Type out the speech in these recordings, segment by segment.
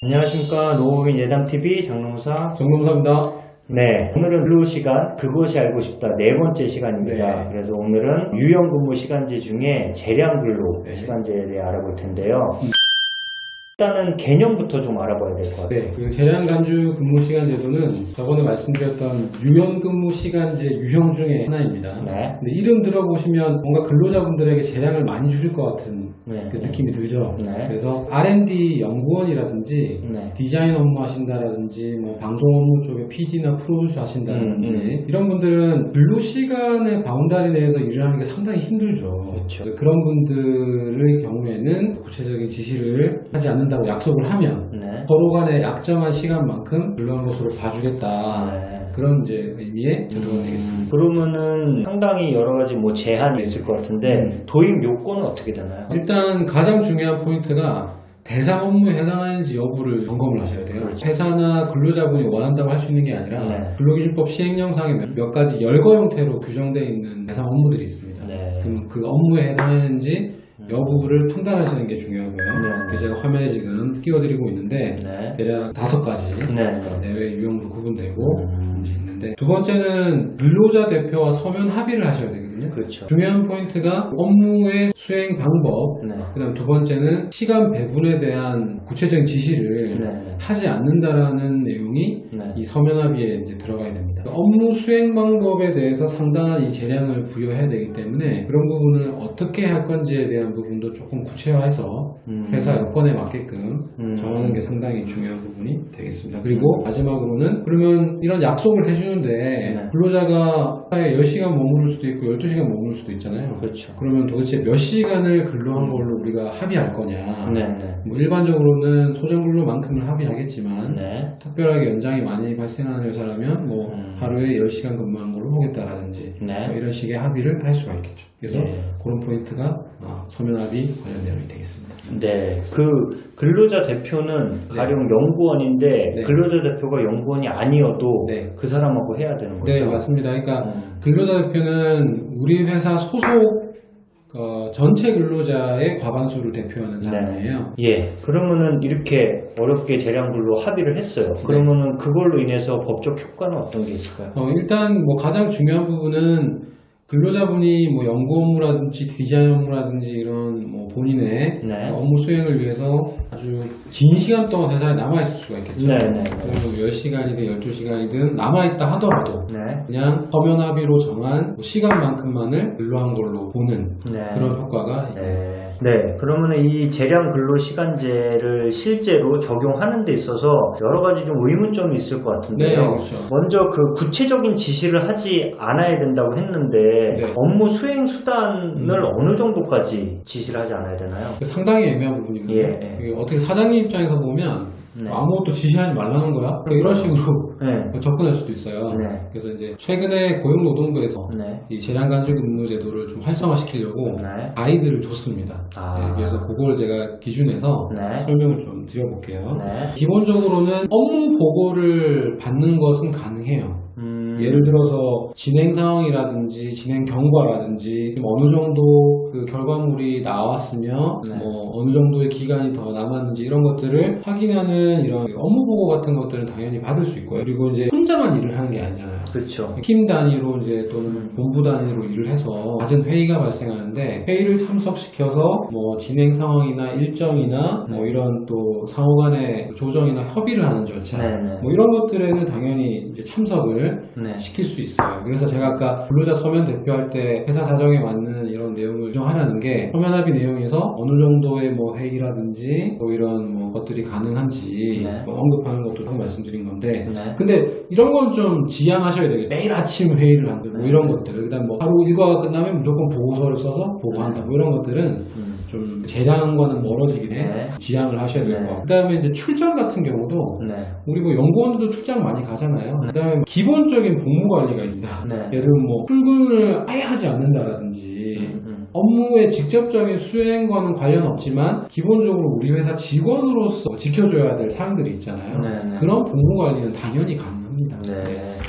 안녕하십니까. 노무민 예담TV 장롱사 정동사입니다. 네, 오늘은 근로 시간 그것이 알고 싶다 네 번째 시간입니다. 네. 그래서 오늘은 유형 근무 시간제 중에 재량 근로 네. 시간제에 대해 알아볼 텐데요. 일단은 개념부터 좀 알아봐야 될 것 같아요. 네, 그 재량간주 근무 시간 제도는 저번에 말씀드렸던 유연 근무 시간제 유형 중에 하나입니다. 네. 근데 이름 들어보시면 뭔가 근로자분들에게 재량을 많이 주실 것 같은 네. 그 느낌이 들죠. 네. 그래서 R&D 연구원이라든지 네. 디자인 업무 하신다라든지 뭐 방송 업무 쪽에 PD나 프로듀서 하신다든지 이런 분들은 근로 시간의 바운다리 내에서 일을 하는 게 상당히 힘들죠. 그렇죠. 그래서 그런 분들의 경우에는 구체적인 지시를 하지 않는다고 약속을 하면 네. 서로 간의 약정한 시간만큼 근로한 것으로 봐주겠다. 네. 그런 이제 의미의 제도가 되겠습니다. 그러면은 상당히 여러 가지 뭐 제한이 있을 것 같은데 도입 요건은 어떻게 되나요? 일단 가장 중요한 포인트가 대상 업무에 해당하는지 여부를 점검을 하셔야 돼요. 그렇죠. 회사나 근로자분이 원한다고 할 수 있는 게 아니라 네. 근로기준법 시행령상에 몇 가지 열거 형태로 규정되어 있는 대상 업무들이 있습니다. 네. 그럼 그 업무에 해당하는지 여부를 판단하시는 게 중요하고요. 네. 그래서 제가 화면에 지금 띄워드리고 있는데 네. 대략 5가지 네. 네. 내외 유형으로 구분되고 이제 있는데, 두 번째는 근로자 대표와 서면 합의를 하셔야 되거든요. 그렇죠. 중요한 포인트가 업무의 수행 방법, 네. 그다음 두 번째는 시간 배분에 대한 구체적인 지시를 네. 하지 않는다라는 내용이 네. 이 서면 합의에 이제 들어가야 됩니다. 업무 수행 방법에 대해서 상당한 이 재량을 부여해야 되기 때문에 그런 부분을 어떻게 할 건지에 대한 부분도 조금 구체화해서 회사 여건에 맞게끔 정하는 게 상당히 중요한 부분이 되겠습니다. 그리고 마지막으로는 그러면 이런 약속을 해주는데 네. 근로자가 회사에 10시간 머무를 수도 있고 12시간 머무를 수도 있잖아요. 그렇죠. 그러면 도대체 몇 시간을 근로한 걸로 우리가 합의할 거냐. 네. 네. 뭐 일반적으로는 소정근로만큼을 합의하겠지만 네. 특별하게 연장이 많이 발생하는 회사라면 뭐 하루에 10시간 근무한 걸로 하겠다라든지 네. 뭐 이런 식의 합의를 할 수가 있겠죠. 그래서 네. 그런 포인트가 서면 합의 관련 내용이 되겠습니다. 네, 그 근로자 대표는 가령 연구원인데 네. 근로자 대표가 연구원이 아니어도 네. 그 사람하고 해야 되는 거죠? 네, 맞습니다. 그러니까 근로자 대표는 우리 회사 소속 전체 근로자의 과반수를 대표하는 사람이에요. 예, 그러면은 이렇게 어렵게 재량 근로 합의를 했어요. 그러면은 그걸로 인해서 법적 효과는 어떤 게 있을까요? 일단 뭐 가장 중요한 부분은 근로자분이 뭐 연구 업무라든지 디자인 업무라든지 이런 뭐 본인의 네. 업무 수행을 위해서 아주 긴 시간 동안 회사에 남아있을 수가 있겠죠. 네, 네, 네. 그래서 10시간이든 12시간이든 남아있다 하더라도 네. 그냥 서면 합의로 정한 시간만큼만을 근로한 걸로 보는 네. 그런 효과가 네. 네, 그러면 이 재량 근로 시간제를 실제로 적용하는 데 있어서 여러 가지 좀 의문점이 있을 것 같은데요. 네, 그렇죠. 먼저 그 구체적인 지시를 하지 않아야 된다고 했는데 네. 업무 수행 수단을 어느 정도까지 지시를 하지 않아야 되나요? 상당히 애매한 부분이거든요. 예. 이게 어떻게 사장님 입장에서 보면 네. 아무것도 지시하지 말라는 거야? 이런 식으로 네. 접근할 수도 있어요. 네. 그래서 이제 최근에 고용노동부에서 네. 이 재량간주근무 제도를 좀 활성화시키려고 네. 가이드를 줬습니다. 아. 네, 그래서 그걸 제가 기준해서 네. 설명을 좀 드려볼게요. 네. 기본적으로는 업무 보고를 받는 것은 가능해요. 예를 들어서 진행 상황이라든지 진행 경과라든지 어느 정도 그 결과물이 나왔으며 네. 뭐 어느 정도의 기간이 더 남았는지 이런 것들을 확인하는 이런 업무 보고 같은 것들은 당연히 받을 수 있고요. 그리고 이제 혼자만 일을 하는 게 아니잖아요. 그렇죠. 팀 단위로 이제 또는 본부 단위로 일을 해서 낮은 회의가 발생하는데 회의를 참석시켜서 뭐 진행 상황이나 일정이나 뭐 이런 또 상호간의 조정이나 협의를 하는 절차 네네. 뭐 이런 것들에는 당연히 이제 참석을 네. 시킬 수 있어요. 그래서 제가 아까 근로자 서면 대표할 때 회사 사정에 맞는 이런 내용을 조정하라는 게 서면 합의 내용에서 어느 정도의 뭐 회의라든지 뭐 이런 뭐 것들이 가능한지 네. 뭐 언급하는 것도 좀 말씀드린 건데 네. 근데 이런 건 좀 지양하셔야 되겠죠. 매일 아침 회의를 한다 뭐 이런 것들 그다음 뭐 하루 일과가 끝나면 무조건 보고서를 써서 보고한다 뭐 이런 것들은 좀 재량과는 멀어지긴 해. 네. 지양을 하셔야 되고 네. 그다음에 이제 출장 같은 경우도 네. 우리 뭐 연구원들도 출장 많이 가잖아요. 그다음에 기본적인 복무 관리가 있습니다. 네. 예를 들면 뭐 출근을 아예 하지 않는다라든지 업무의 직접적인 수행과는 관련 없지만 기본적으로 우리 회사 직원으로서 지켜줘야 될 사항들이 있잖아요. 네. 그런 복무 관리는 당연히 가능합니다. 합니다. 네.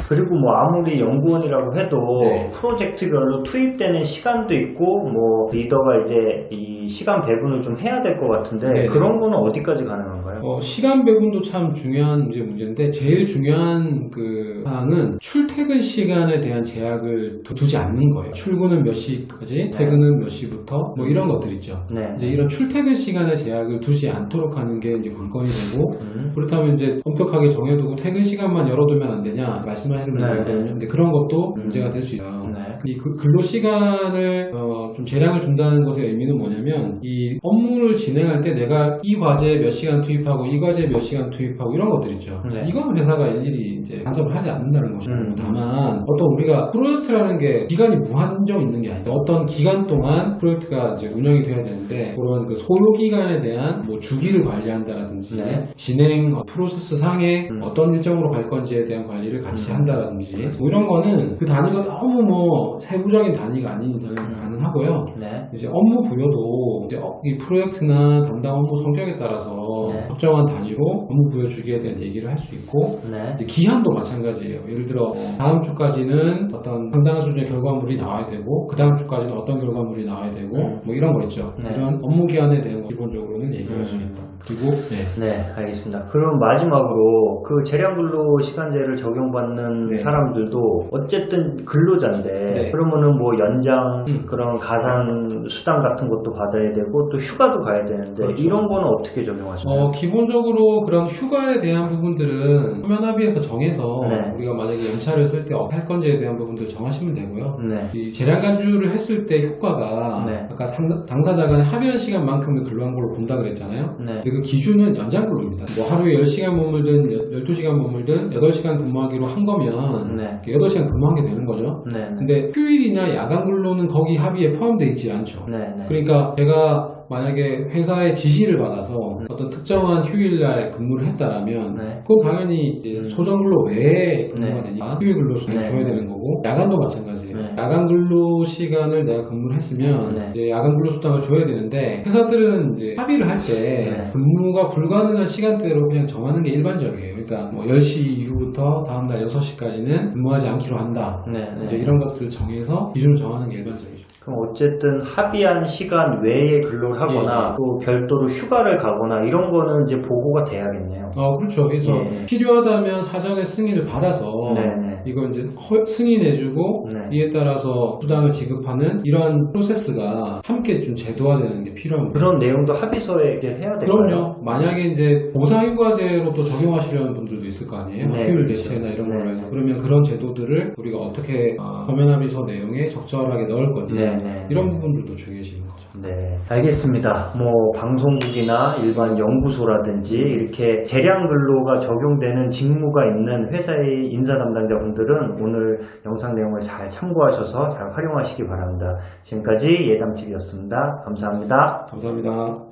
그리고 뭐 아무리 연구원이라고 해도 네. 프로젝트별로 투입되는 시간도 있고 뭐 리더가 이제 이 시간 배분을 좀 해야 될 것 같은데 네. 그런 거는 어디까지 가능한가요? 시간 배분도 참 중요한 문제인데 제일 중요한 그 사항은 출퇴근 시간에 대한 제약을 두지 않는 거예요. 출근은 몇 시까지, 퇴근은 몇 시부터 뭐 이런 것들 있죠. 네. 이제 이런 출퇴근 시간에 제약을 두지 않도록 하는 게 이제 관건이 되고 그렇다면 이제 엄격하게 정해두고 퇴근 시간만 열어두면 안 되냐 말씀하시는 분들 네. 있거든요. 근데 그런 것도 문제가 될 수 있어요. 네. 이 근로 시간을 좀 재량을 준다는 것의 의미는 뭐냐면 이 업무를 진행할 때 내가 이 과제에 몇 시간 투입하고 이 과제에 몇 시간 투입하고 이런 것들 있죠. 네. 이건 회사가 일일이 이제 간섭을 하지 않는다는 것이고 다만 어떤 우리가 프로젝트라는 게 기간이 무한정 있는 게 아니죠. 어떤 기간 동안 프로젝트가 이제 운영이 돼야 되는데 그런 그 소요 기간에 대한 뭐 주기를 관리한다라든지 네. 진행 프로세스 상에 어떤 일정으로 갈 건지에 대한 관리를 같이 한다라든지 뭐 이런 거는 그 단위가 너무 뭐 세부적인 단위가 아닌 이상은 가능하고요. 네. 이제 업무 부여도 이제 이 프로젝트나 담당 업무 성격에 따라서 네. 적정한 단위로 업무 부여 주기에 대한 얘기를 할 수 있고 네. 이제 기한도 마찬가지예요. 예를 들어 다음 주까지는 어떤 상당한 수준의 결과물이 나와야 되고 그 다음 주까지는 어떤 결과물이 나와야 되고 뭐 이런 거 있죠. 네. 이런 업무 기한에 대한 거 기본적으로는 얘기할 수 있다. 그리고 네, 알겠습니다. 그럼 마지막으로 그 재량근로 시간제를 적용받는 네. 사람들도 어쨌든 근로자인데 네. 그러면은 뭐 연장 그런 가산 수당 같은 것도 받아야 되고 또 휴가도 가야 되는데 그렇죠. 이런 거는 어떻게 적용하시나요? 기본적으로 그런 휴가에 대한 부분들은 서면합의에서 정해서 네. 우리가 만약에 연차를 쓸 때 어떻게 할 건지에 대한 부분들 정하시면 되고요. 네. 이 재량간주를 했을 때 효과가 네. 아까 당사자 간의 합의한 시간만큼을 근로한 걸로 본다 그랬잖아요. 네. 그 기준은 연장근로입니다. 뭐 하루에 10시간 머물든 12시간 머물든 8시간 근무하기로 한 거면 네. 8시간 근무한 게 되는 거죠. 네. 근데 휴일이나 야간 근로는 거기 합의에 포함되어 있지 않죠. 네. 네. 그러니까 제가 만약에 회사의 지시를 받아서 어떤 특정한 휴일날 근무를 했다라면 네. 그건 당연히 이제 소정근로 외에 근무가 네. 되니까 휴일 근로 시간을 네. 줘야 되는 거고 야간도 마찬가지예요. 네. 야간 근로 시간을 내가 근무를 했으면 네. 이제 야간 근로 수당을 줘야 되는데 회사들은 이제 합의를 할 때 네. 근무가 불가능한 시간대로 그냥 정하는 게 일반적이에요. 그러니까 뭐 10시 이후부터 다음날 6시까지는 근무하지 않기로 한다. 네. 이제 이런 것들을 정해서 기준을 정하는 게 일반적이죠. 그럼 어쨌든 합의한 시간 외에 근로를 하거나 예. 또 별도로 휴가를 가거나 이런 거는 이제 보고가 돼야겠네요. 그렇죠. 그래서 예. 필요하다면 사전에 승인을 받아서 네네. 이걸 이제 승인해주고 네. 이에 따라서 수당을 지급하는 이러한 프로세스가 함께 좀 제도화되는 게 필요합니다. 그런 내용도 합의서에 이제 해야 될까요? 그럼요. 만약에 이제 보상휴가제로 또 적용하시려는 분들도 있을 거 아니에요. 네, 휴일 그렇죠. 대체나 이런 네. 걸로 해서 그러면 그런 제도들을 우리가 어떻게 서면합의서 내용에 적절하게 넣을 건지 네. 이런 부분들도 중요해지는 거죠. 네, 알겠습니다. 뭐 방송국이나 일반 연구소라든지 이렇게 재량 근로가 적용되는 직무가 있는 회사의 인사 담당자분들은 오늘 영상 내용을 잘 참고하셔서 잘 활용하시기 바랍니다. 지금까지 예담TV였습니다. 감사합니다. 감사합니다.